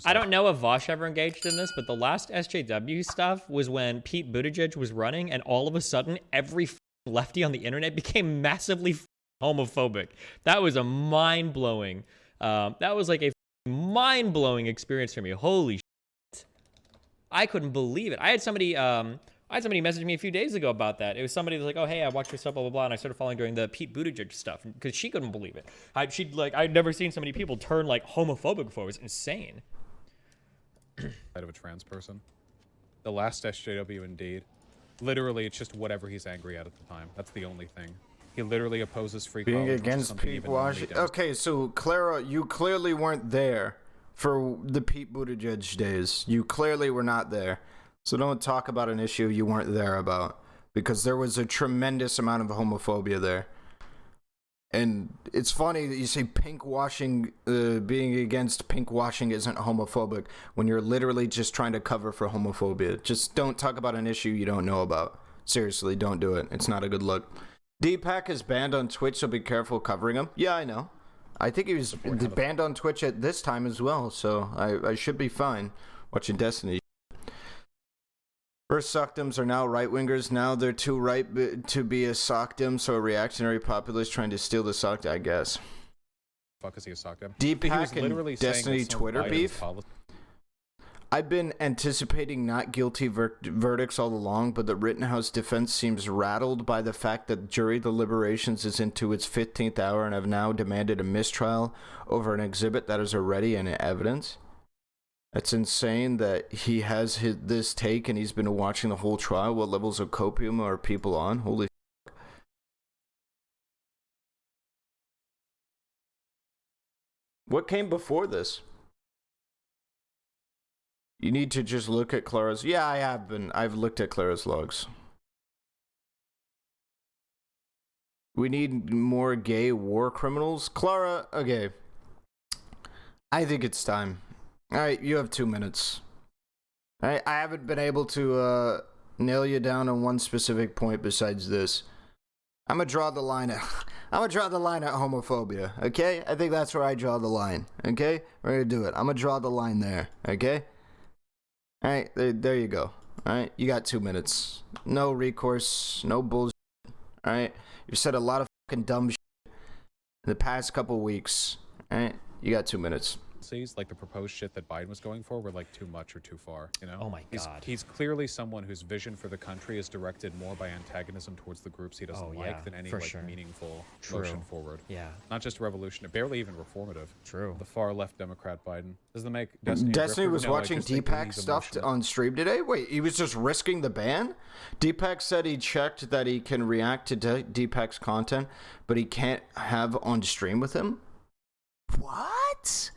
I don't know if Vaush ever engaged in this, but the last SJW stuff was when Pete Budajudge was running, and all of a sudden, every lefty on the internet became massively homophobic. That was a mind-blowing, that was like a mind-blowing experience for me. Holy shit. I couldn't believe it. I had somebody message me a few days ago about that. It was somebody that was like, oh, hey, I watched your stuff, blah, blah, blah. And I started following during the Pete Budajudge stuff because she couldn't believe it. I'd never seen so many people turn like homophobic before. It was insane. Of a trans person. The last SJW indeed. Literally, it's just whatever he's angry at the time. That's the only thing. He literally opposes free being college, against Pete Budajudge. Okay, so Clara, you clearly weren't there for the Pete Budajudge days. You clearly were not there. So don't talk about an issue you weren't there about, because there was a tremendous amount of homophobia there. And it's funny that you say pink washing, being against pink washing isn't homophobic when you're literally just trying to cover for homophobia. Just don't talk about an issue you don't know about. Seriously, don't do it. It's not a good look. Deepak is banned on Twitch, so be careful covering him. Yeah, I know. I think he was banned on Twitch at this time as well, so I should be fine watching Destiny. First sockdoms are now right-wingers. Now they're too right to be a sockdom, so a reactionary populace trying to steal the sockdom, I guess. Fuck is he a sockdom? Deepak and Destiny Twitter beef? I've been anticipating not guilty verdicts all along, but the Rittenhouse defense seems rattled by the fact that jury deliberations is into its 15th hour and have now demanded a mistrial over an exhibit that is already in evidence. It's insane that he has this take and he's been watching the whole trial. What levels of copium are people on? Holy fuck. What came before this? You need to just look at Clara's... Yeah, I have been. I've looked at Clara's logs. We need more gay war criminals. Clara, okay. I think it's time. Alright, you have 2 minutes. I haven't been able to nail you down on one specific point besides this. I'm gonna draw the line at homophobia, okay? I think that's where I draw the line, okay? We're gonna do it. I'm gonna draw the line there, okay? Alright, there you go. Alright, you got 2 minutes. No recourse, no bullshit. Alright? You've said a lot of fucking dumb shit in the past couple weeks. Alright? You got 2 minutes. Like the proposed shit that Biden was going for were like too much or too far, you know? Oh my God. He's clearly someone whose vision for the country is directed more by antagonism towards the groups he doesn't like than any meaningful motion forward. Yeah. Not just revolutionary, barely even reformative. True. The far left Democrat Biden. Doesn't make Destiny was watching Deepak's stuff on stream today? Wait, he was just risking the ban? Deepak said he checked that he can react to Deepak's content, but he can't have on stream with him? What?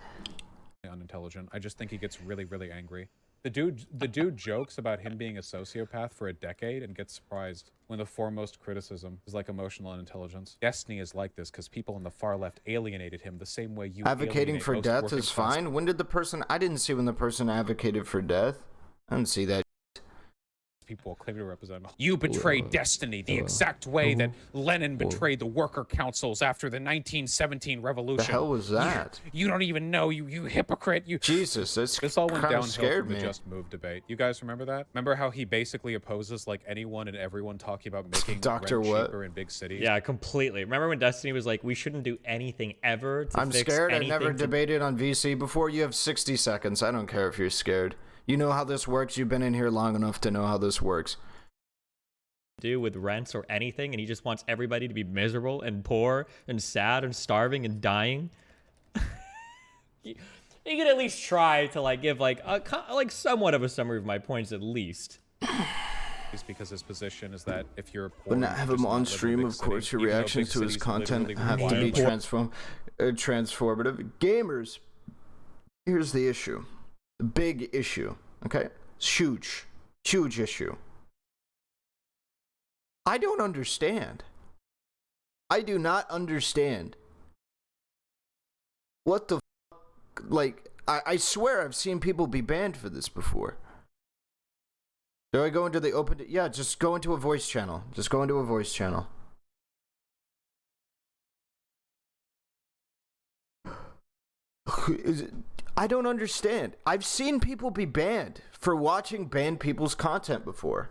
Unintelligent. I just think he gets really, really angry. The dude jokes about him being a sociopath for a decade and gets surprised when the foremost criticism is like emotional unintelligence. Destiny is like this because people on the far left alienated him the same way you advocating for death is fine. When did the person... I didn't see when the person advocated for death. I didn't see that. People claim to represent. You betrayed destiny the exact way that Lenin betrayed the worker councils after the 1917 revolution. The hell was that? You don't even know, you hypocrite. Jesus, this all went downhill from the Just Move debate. You guys remember that? Remember how he basically opposes like anyone and everyone talking about making rent cheaper in big cities? Yeah, completely. Remember when Destiny was like, we shouldn't do anything ever to I'm fix scared. I anything never debated on VC before. You have 60 seconds. I don't care if you're scared. You know how this works. You've been in here long enough to know how this works. Do with rents or anything, and he just wants everybody to be miserable and poor and sad and starving and dying. You could at least try to like give like somewhat of a summary of my points at least. It's because his position is that if you're poor, but not have him on stream, of course, your reactions to his content have to be transformative. Gamers, here's the issue. The big issue, okay? It's huge. Huge issue. I don't understand. I do not understand. What the fuck? Like, I swear I've seen people be banned for this before. Do I go into the open... Yeah, just go into a voice channel. Just go into a voice channel. I don't understand. I've seen people be banned for watching banned people's content before.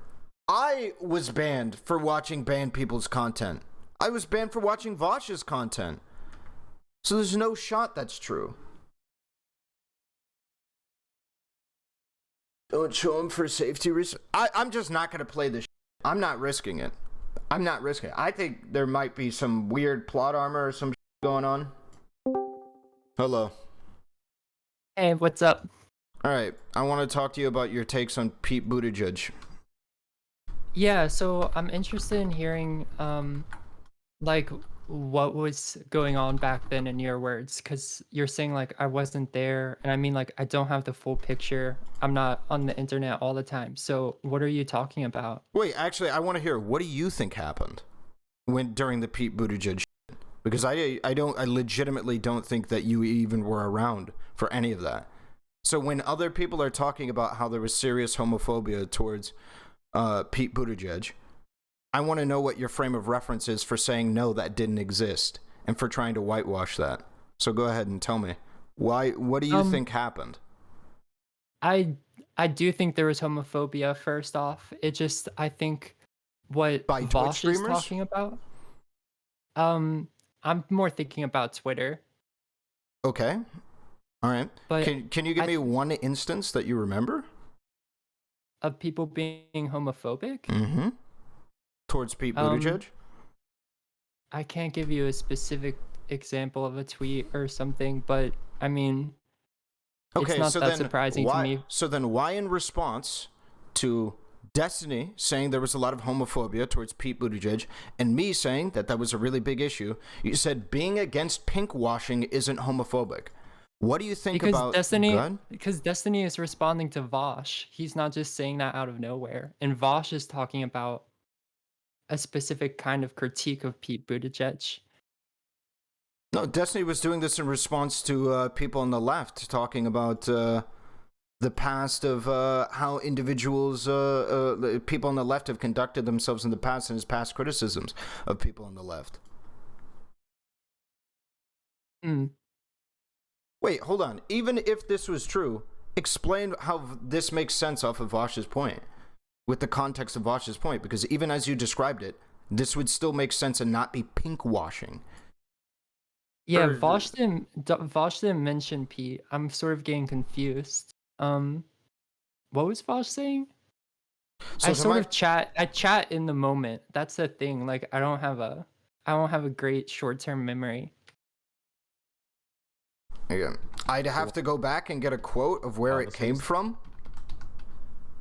I was banned for watching banned people's content. I was banned for watching Vaush's content. So there's no shot that's true. Don't show him for safety reasons. I'm just not going to play this. I'm not risking it. I'm not risking it. I think there might be some weird plot armor or some going on. Hello. Hey, what's up? All right. I want to talk to you about your takes on Pete Budajudge. Yeah, so I'm interested in hearing, like, what was going on back then in your words, because you're saying, like, I wasn't there, and I mean, like, I don't have the full picture. I'm not on the internet all the time. So what are you talking about? Wait, actually, I want to hear, what do you think happened during the Pete Budajudge shit? Because I legitimately don't think that you even were around for any of that. So when other people are talking about how there was serious homophobia towards Pete Budajudge, I want to know what your frame of reference is for saying no, that didn't exist, and for trying to whitewash that. So go ahead and tell me. What do you think happened? I do think there was homophobia, first off. I think what By Twitch Vaush is streamers? talking about, I'm more thinking about Twitter. Okay. All right. But Can you give me one instance that you remember? Of people being homophobic? Mm-hmm. Towards Pete Budajudge? I can't give you a specific example of a tweet or something, but I mean, Okay, it's not so that then surprising why, to me. So then why, in response to Destiny saying there was a lot of homophobia towards Pete Budajudge and me saying that was a really big issue, you said being against pink washing isn't homophobic? What do you think about Destiny? Because Destiny is responding to Vaush. He's not just saying that out of nowhere. And Vaush is talking about a specific kind of critique of Pete Buttigieg. No, Destiny was doing this in response to people on the left talking about the past of how individuals, people on the left have conducted themselves in the past and his past criticisms of people on the left. Wait, hold on. Even if this was true, explain how this makes sense off of Vaush's point, with the context of Vaush's point, because even as you described it, this would still make sense and not be pink washing. Yeah, Vaush didn't mention Pete. I'm sort of getting confused. What was Vaush saying? So I chat in the moment. That's the thing. Like I don't have a great short-term memory. Yeah. I'd have to go back and get a quote of where it came from.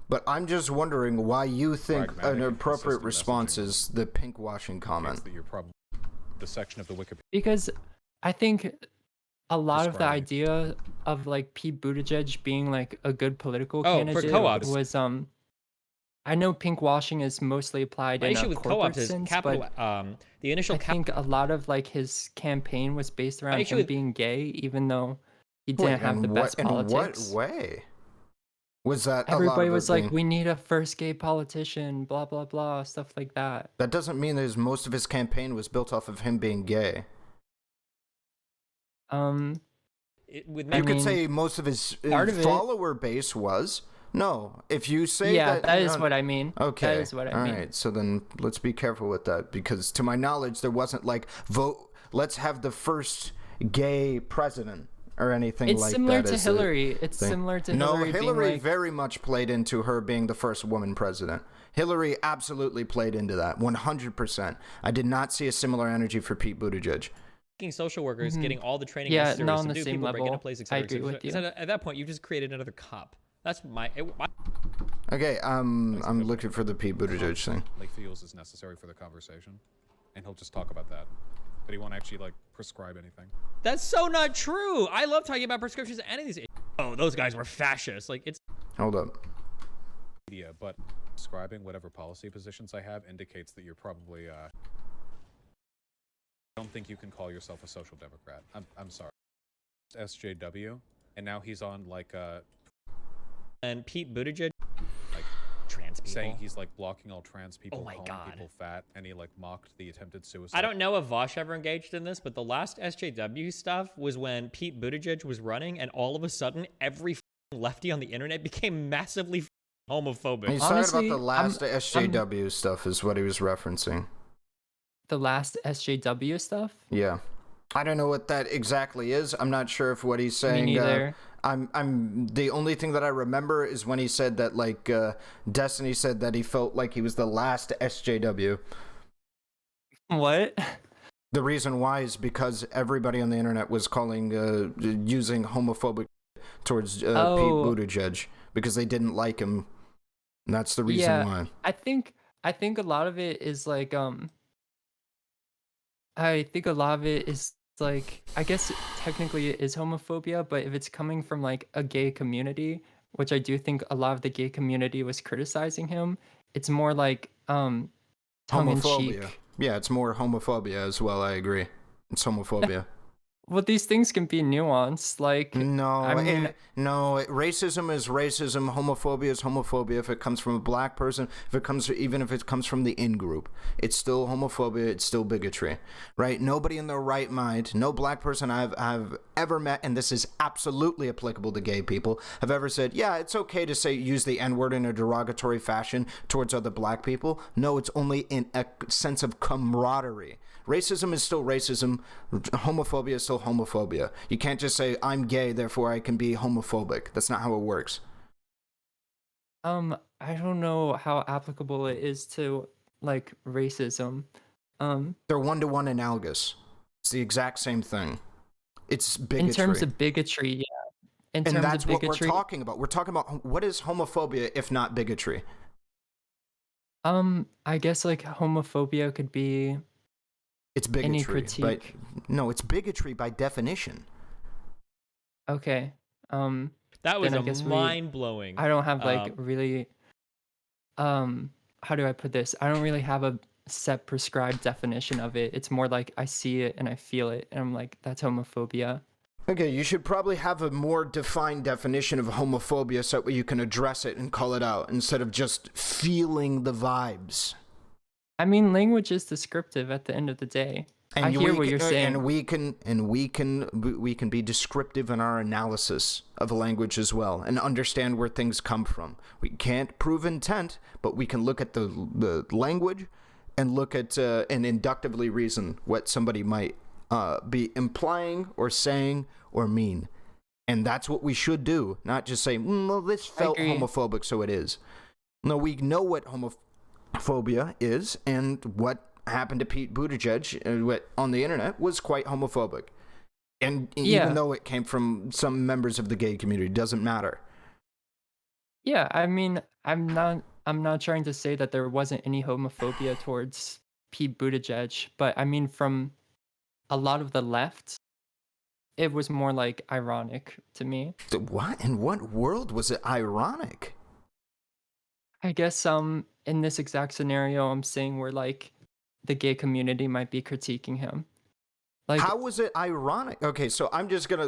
But I'm just wondering why you think an appropriate response is the pink washing comment. That you're probably the section of the Wikipedia. Because I think a lot of the idea of like Pete Buttigieg being like a good political candidate was I know pink washing is mostly applied in a corporate sense, but the initial I think a lot of like his campaign was based around him being gay, even though he didn't have the best politics. In what way was that? Everybody was like, we need a first gay politician, blah blah blah, stuff like that. That doesn't mean that most of his campaign was built off of him being gay. You could say most of his follower base was. No, if you say that is what I mean. Okay, that is what I mean. All right, so then let's be careful with that, because to my knowledge, there wasn't like let's have the first gay president or anything like that. It's similar to Hillary. It's similar to Hillary. No, Hillary very much played into her being the first woman president. Hillary absolutely played into that, 100%. I did not see a similar energy for Pete Buttigieg. Social workers getting all the training necessary not on to the do same people level. break into place, etc. I agree with you. At that point, you've just created another cop. That's my. Okay, I'm looking for the Pete Buttigieg thing. Like feels is necessary for the conversation, and he'll just talk about that. But he won't actually like prescribe anything. That's so not true. I love talking about prescriptions and any of these. Oh, those guys were fascists. Like it's. Hold up. Yeah, but describing whatever policy positions I have indicates that you're probably. I don't think you can call yourself a social democrat. I'm sorry. SJW, and now he's on like And Pete Buttigieg trans people. saying he's like blocking all trans people, my calling God. people fat, and he like mocked the attempted suicide. I don't know if Vaush ever engaged in this, but the last SJW stuff was when Pete Budajudge was running, and all of a sudden, every lefty on the internet became massively homophobic. He's Honestly, talking about the last SJW stuff is what he was referencing. The last SJW stuff? Yeah. I don't know what that exactly is. I'm not sure if what he's saying. Me neither. I'm the only thing that I remember is when he said that like Destiny said that he felt like he was the last SJW. What? The reason why is because everybody on the internet was calling using homophobic towards Pete Budajudge because they didn't like him. And that's the reason why. I think a lot of it is like I think a lot of it is like, I guess technically it is homophobia, but if it's coming from like a gay community, which I do think a lot of the gay community was criticizing him, it's more like tongue in cheek. Homophobia. Yeah, it's more homophobia as well. I agree. It's homophobia. Well, these things can be nuanced. Like, No, I mean, racism is racism. Homophobia is homophobia. If it comes from a black person, even if it comes from the in-group, it's still homophobia. It's still bigotry, right? Nobody in their right mind, no black person I've ever met, and this is absolutely applicable to gay people, have ever said, yeah, it's okay to use the N-word in a derogatory fashion towards other black people. No, it's only in a sense of camaraderie. Racism is still racism. Homophobia is still homophobia. You can't just say, I'm gay, therefore I can be homophobic. That's not how it works. I don't know how applicable it is to like racism. They're one-to-one analogous. It's the exact same thing. It's bigotry. In terms of bigotry, yeah. In and terms that's of bigotry, what we're talking about. We're talking about what is homophobia if not bigotry? I guess like homophobia could be It's bigotry. any critique. No, it's bigotry by definition. Okay. That was then I guess mind-blowing. I don't have like really how do I put this? I don't really have a set prescribed definition of it. It's more like I see it and I feel it and I'm like, that's homophobia. Okay, you should probably have a more defined definition of homophobia so that you can address it and call it out instead of just feeling the vibes. I mean, language is descriptive at the end of the day. I hear what you're saying. And we can be descriptive in our analysis of a language as well and understand where things come from. We can't prove intent, but we can look at the language and look at and inductively reason what somebody might be implying or saying or mean. And that's what we should do, not just say, well, this felt homophobic, so it is. No, we know what homophobia is, and what happened to Pete Budajudge on the internet was quite homophobic. And even though it came from some members of the gay community, it doesn't matter. Yeah, I mean, I'm not trying to say that there wasn't any homophobia towards Pete Budajudge, but I mean, from a lot of the left, it was more like ironic to me. What? In what world was it ironic? I guess in this exact scenario I'm saying where like the gay community might be critiquing him. Like, how was it ironic? Okay, so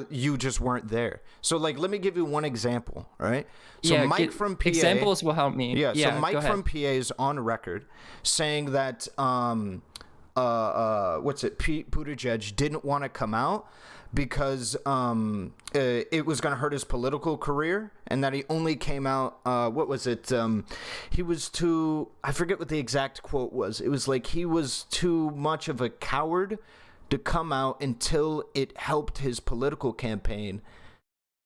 you just weren't there. So like, let me give you one example, right? So Mike from PA. Examples will help me. Yeah, so Mike from PA is on record saying that Pete Budajudge didn't want to come out because it was going to hurt his political career, and that he only came out, he was too, I forget what the exact quote was. It was like he was too much of a coward to come out until it helped his political campaign,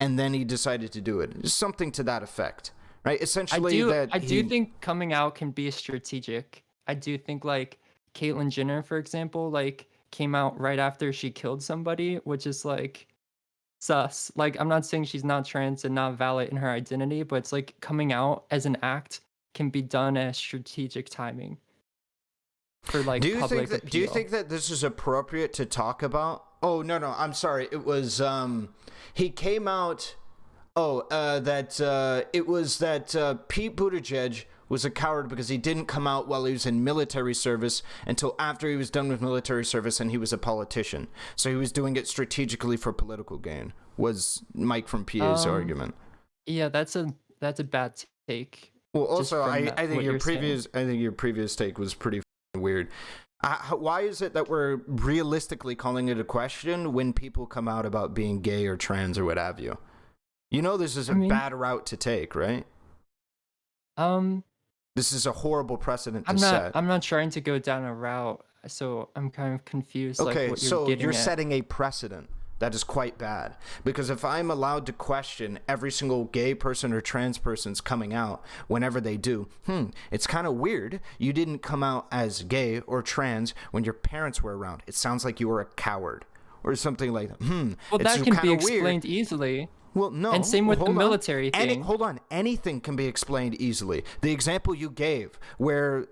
and then he decided to do it. Something to that effect, right? Essentially, I do think coming out can be strategic. I do think like Caitlyn Jenner, for example, like came out right after she killed somebody, which is like sus. Like, I'm not saying she's not trans and not valid in her identity, but it's like coming out as an act can be done as strategic timing for like public appeal. Do you think that this is appropriate to talk about? Oh, no, I'm sorry. It was he came out it was that Pete Budajudge was a coward because he didn't come out while he was in military service until after he was done with military service, and he was a politician. So he was doing it strategically for political gain, was Mike from PA's argument. Yeah, that's a bad take. Well, just also, from I that- think what you're saying. I think your previous take was pretty weird. Why is it that we're realistically calling it a question when people come out about being gay or trans or what have you? You know, this is a bad route to take, right? This is a horrible precedent to set. I'm not trying to go down a route, so I'm kind of confused. Okay, like, what you're so getting you're at. setting a precedent. That is quite bad. Because if I'm allowed to question every single gay person or trans person's coming out whenever they do, it's kind of weird. You didn't come out as gay or trans when your parents were around. It sounds like you were a coward or something like that. Well, it's that can be kinda weird. explained easily. Well, no. And same with the hold on. military thing. Hold on. Anything can be explained easily. The example you gave where,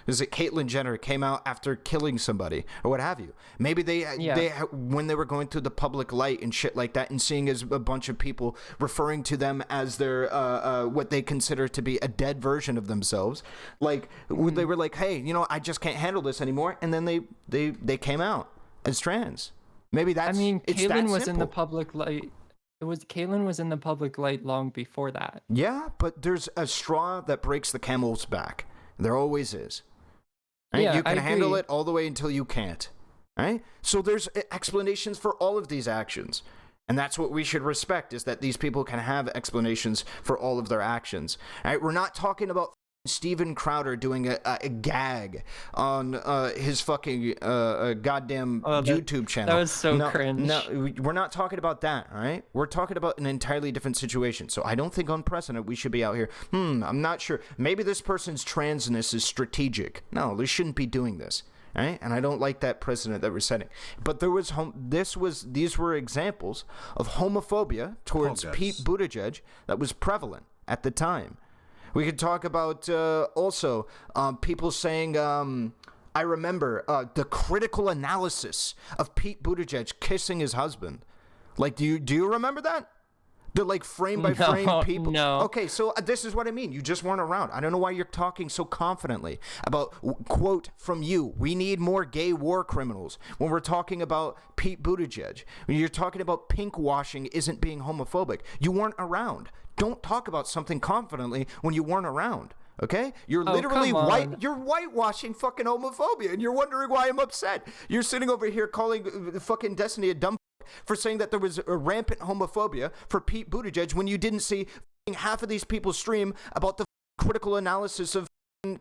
is it Caitlyn Jenner came out after killing somebody or what have you. Maybe they when they were going through the public light and shit like that and seeing as a bunch of people referring to them as their, what they consider to be a dead version of themselves. Like, they were like, hey, you know, I just can't handle this anymore. And then they came out as trans. Maybe that's, Caitlyn was in the public light. Caitlyn was in the public light long before that. Yeah, but there's a straw that breaks the camel's back. There always is. Right? Yeah, you can I handle agree. it all the way until you can't. Right? So there's explanations for all of these actions. And that's what we should respect, is that these people can have explanations for all of their actions. Right? We're not talking about Steven Crowder doing a gag on his fucking goddamn YouTube channel. That was so cringe. No, we're not talking about that, all right? We're talking about an entirely different situation. So I don't think on precedent we should be out here, I'm not sure. Maybe this person's transness is strategic. No, they shouldn't be doing this. Right? And I don't like that precedent that we're setting. But these were examples of homophobia towards Pete Buttigieg that was prevalent at the time. We could talk about also people saying, I remember the critical analysis of Pete Buttigieg kissing his husband. Like, do you remember that? The like frame by frame people. No. Okay, so this is what I mean. You just weren't around. I don't know why you're talking so confidently about, quote from you, we need more gay war criminals when we're talking about Pete Buttigieg. When you're talking about pink washing isn't being homophobic. You weren't around. Don't talk about something confidently when you weren't around. Okay? You're literally you're whitewashing fucking homophobia, and you're wondering why I'm upset. You're sitting over here calling fucking Destiny a dumb for saying that there was a rampant homophobia for Pete Buttigieg when you didn't see half of these people stream about the critical analysis of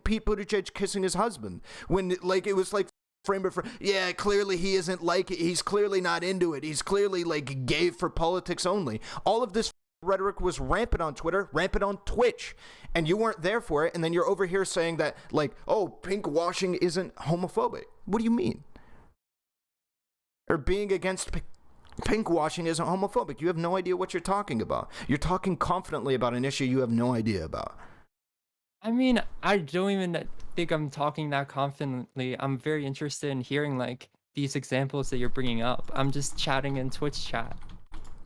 Pete Buttigieg kissing his husband. When like it was like frame by frame. Yeah, clearly he isn't like it. He's clearly not into it. He's clearly like gay for politics only. All of this rhetoric was rampant on Twitter, rampant on Twitch, and you weren't there for it. And then you're over here saying that like, oh, pink washing isn't homophobic. What do you mean? Or being against pink washing isn't homophobic. You have no idea what you're talking about. You're talking confidently about an issue you have no idea about. I mean, I don't even think I'm talking that confidently. I'm very interested in hearing like these examples that you're bringing up. I'm just chatting in Twitch chat.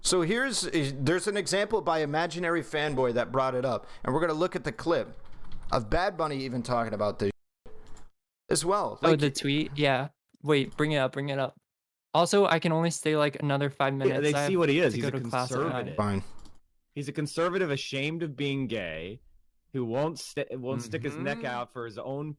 So there's an example by Imaginary Fanboy that brought it up, and we're gonna look at the clip of Bad Bunny even talking about this as well. Like, the tweet, yeah. Wait, bring it up. Also, I can only stay like another 5 minutes. They see what he is. He's a class at 9. conservative. Fine. He's a conservative, ashamed of being gay, who won't stick his neck out for his own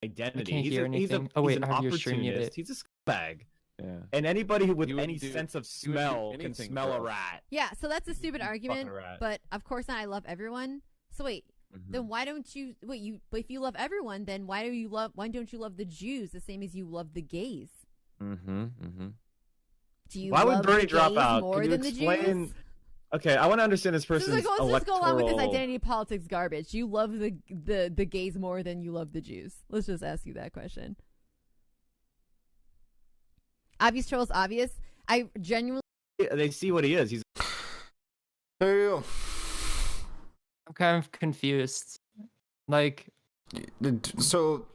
identity. I can't hear anything. He's I an have your stream muted. opportunist. He's a scumbag. Yeah. And anybody who with You would any do- sense of you would do smell can anything smell for a us. rat. Yeah, so that's a stupid argument, rat. but of course not. I love everyone. So wait, then why don't you? Wait, but if you love everyone, then why don't you love the Jews the same as you love the gays? Do you Why would love Bernie the drop gays out? more Can you than the explain? Jews? Okay, I want to understand this person's Let's just go along with this electoral- identity politics garbage. You love the gays more than you love the Jews. Let's just ask you that question. Obvious trolls, obvious. I genuinely. They see what he is. He's There you go. I'm kind of confused. Like, So,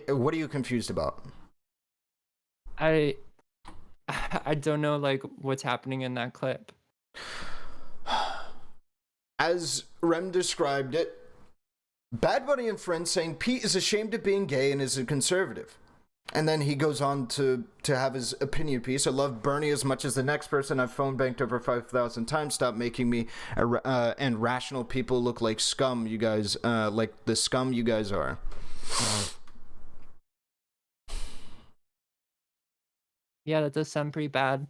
what are you confused about? I don't know like what's happening in that clip. As Rem described it, Bad Bunny and friends saying Pete is ashamed of being gay and is a conservative. And then he goes on to have his opinion piece. I love Bernie as much as the next person I've phone banked over 5,000 times. Stop making me and rational people look like scum, you guys, like the scum you guys are. Yeah, that does sound pretty bad.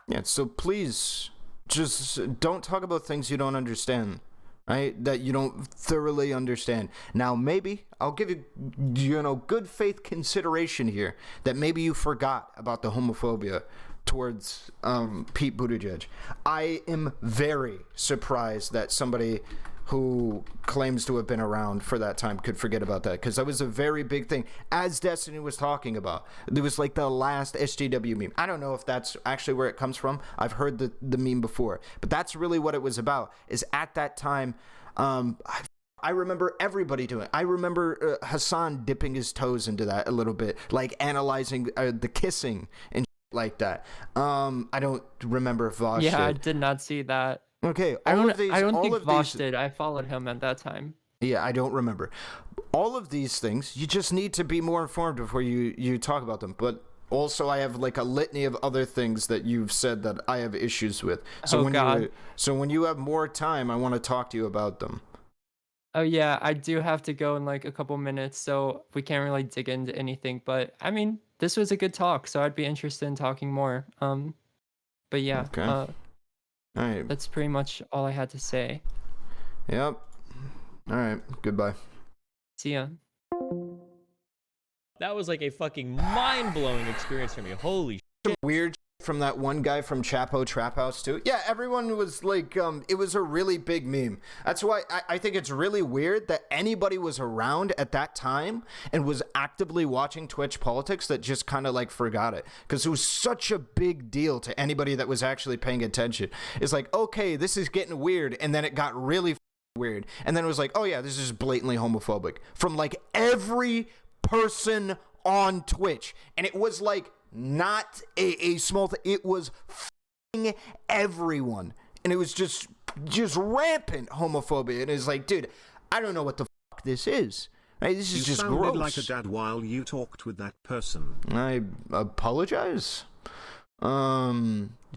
Yeah, so please, just don't talk about things you don't understand. Right? That you don't thoroughly understand. Now, maybe I'll give you, good faith consideration here that maybe you forgot about the homophobia towards Pete Buttigieg. I am very surprised that somebody who claims to have been around for that time could forget about that, because that was a very big thing, as Destiny was talking about. There was like the last SJW meme. I don't know if that's actually where it comes from. I've heard the meme before, but that's really what it was about, is at that time, I remember everybody doing it. I remember Hassan dipping his toes into that a little bit, like analyzing the kissing and like that. I don't remember if Vaush did. I did not see that. Okay, I don't think Vaush did. I followed him at that time. Yeah, I don't remember. All of these things, you just need to be more informed before you talk about them. But also, I have like a litany of other things that you've said that I have issues with. So when you have more time, I want to talk to you about them. Oh yeah, I do have to go in like a couple minutes, so we can't really dig into anything. But I mean, this was a good talk, so I'd be interested in talking more. But yeah. Okay. All right. That's pretty much all I had to say. Yep. All right. Goodbye. See ya. That was like a fucking mind-blowing experience for me. Holy shit. Weird from that one guy from Chapo Trap House too. Yeah, everyone was like, it was a really big meme. That's why I think it's really weird that anybody was around at that time and was actively watching Twitch politics that just kind of like forgot it, because it was such a big deal to anybody that was actually paying attention. It's like, okay, this is getting weird, and then it got really weird, and then it was like, oh yeah, this is blatantly homophobic from like every person on Twitch. And it was like not a small thing, it was f***ing everyone, and it was just rampant homophobia. And it's like, dude, I don't know what the fuck this is. Right? This is just gross. You sounded like a dad while you talked with that person. I apologize.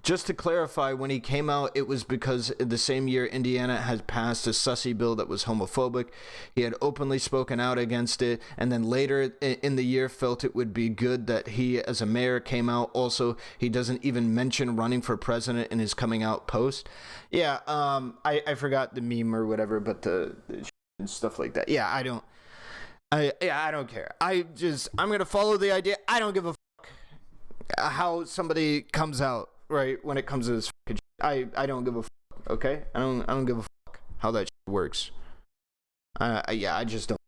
Just to clarify, when he came out, it was because the same year Indiana had passed a sussy bill that was homophobic. He had openly spoken out against it, and then later in the year felt it would be good that he, as a mayor, came out. Also, he doesn't even mention running for president in his coming out post. Yeah, I forgot the meme or whatever, but the stuff like that. Yeah, I don't care. I'm gonna follow the idea. I don't give a how somebody comes out, right, when it comes to this fucking shit. I don't give a fuck, okay? I don't give a fuck how that shit works. I just don't.